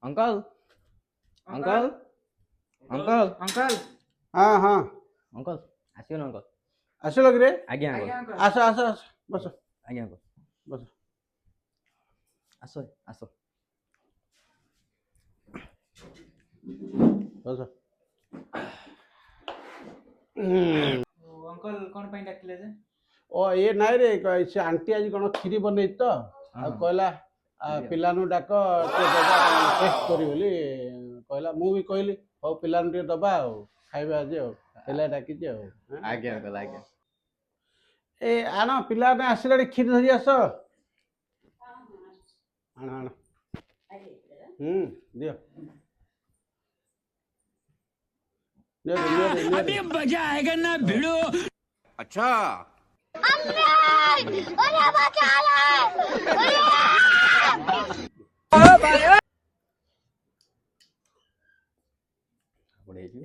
Uncle uncle uncle uncle हाँ हाँ uncle आसियो ना अंकल आस लग रे आज्ञा अंकल आस आस आस बस आज्ञा अंकल बस आसो आसो बस अंकल कौन ପାଇଁ ଡାକିଲେ ଯେ ओ ये नाई रे से आंटी आज कौन खीरी बनै तो आ कहला पिलानु डाक टेस्ट करी बोली कहला मु भी कहली हो पिलानु टे दबा आ खाइबा आज आ पिला डाकी जे आ आज्ञा अंकल आज्ञा ए आनो पिला ने आसिला खीरी धरी आस आण आण दियो अभी मजा आएगा ना भिड़ो। अच्छा पड़े जी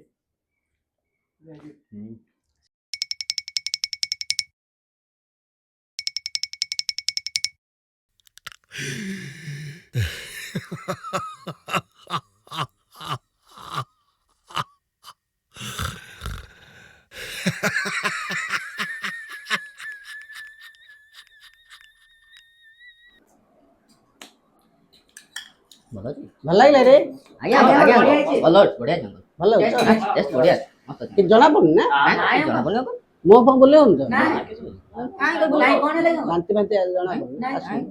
ଭଲ ଲାଗିଲା ରେ आज्ञा आज्ञा ଭଲ ବଢିଆ ଜଙ୍ଗଲ ଭଲ ଲାଗୁଛି ଟେଷ୍ଟ ବଢିଆ ମସ୍ତ ଅଛି। କିଛି ଜଣା ପଡୁନି ନା ଜଣା ପଡୁନି अंकल ମୋ ଫୋ ବୁଲେଇବୁନି ତ नहीं ବାନ୍ତି ବାନ୍ତି ଜଣା ପଡୁନି ଆସିନି।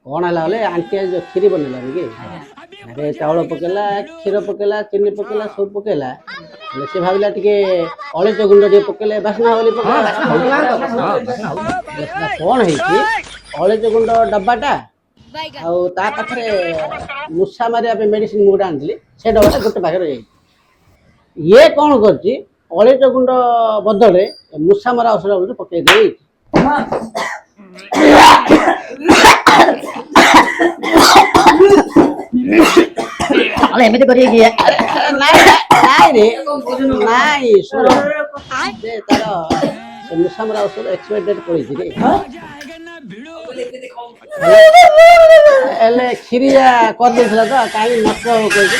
କଣ ହେଲା ବୋଲେ ଆଣ୍ଟି ଆଜି ଯୋଉ କ୍ଷୀରି ବନେଇଲାନି କି ଆରେ ଚାଉଳ ପକେଇଲା କ୍ଷୀର ପକେଇଲା ଚିନି ପକେଇଲା ସବୁ ପକେଇଲା ହେଲେ ସେ ଭାବିଲା ଟିକେ ଅଳେଇଚ ଗୁଣ୍ଡ ଟିକେ ପକେଇଲେ ବାସ୍ନା ହବ ବୋଲି ପକେଇଲା। ସେଟା କଣ ହେଇଛି ଅଳେଇଚ ଗୁଣ୍ଡ ଡବାଟା ଆଉ ତା ପାଖରେ ମୂଷା ମାରିବା ପାଇଁ ମେଡିସିନ ମୁଁ ଗୋଟେ ଆଣିଥିଲି ସେ ଡବାଟା ଗୋଟେ ପାଖରେ ରହିଯାଇଛି। ଇଏ କଣ କରିଛି ଅଳେଇଚ ଗୁଣ୍ଡ ବଦଳରେ ମୂଷା ମରା ଔଷଧ ଗୋଟେ ପକେଇ ଦେଇଛି। अरे एमती करिए कि ନାଇଁ ରେ ନାଇଁ ଶୁଣ ସେ ତାର ସେ ମୂଷା ମରା ଔଷଧ ଏକ୍ସପାୟରି ଡେଟ୍ ପଳେଇଛି ରେ ହେଲେ କ୍ଷୀରିଆ କରିଦେଇଥିଲା ତ କାହିଁକି ନଷ୍ଟ ହବ କହିକି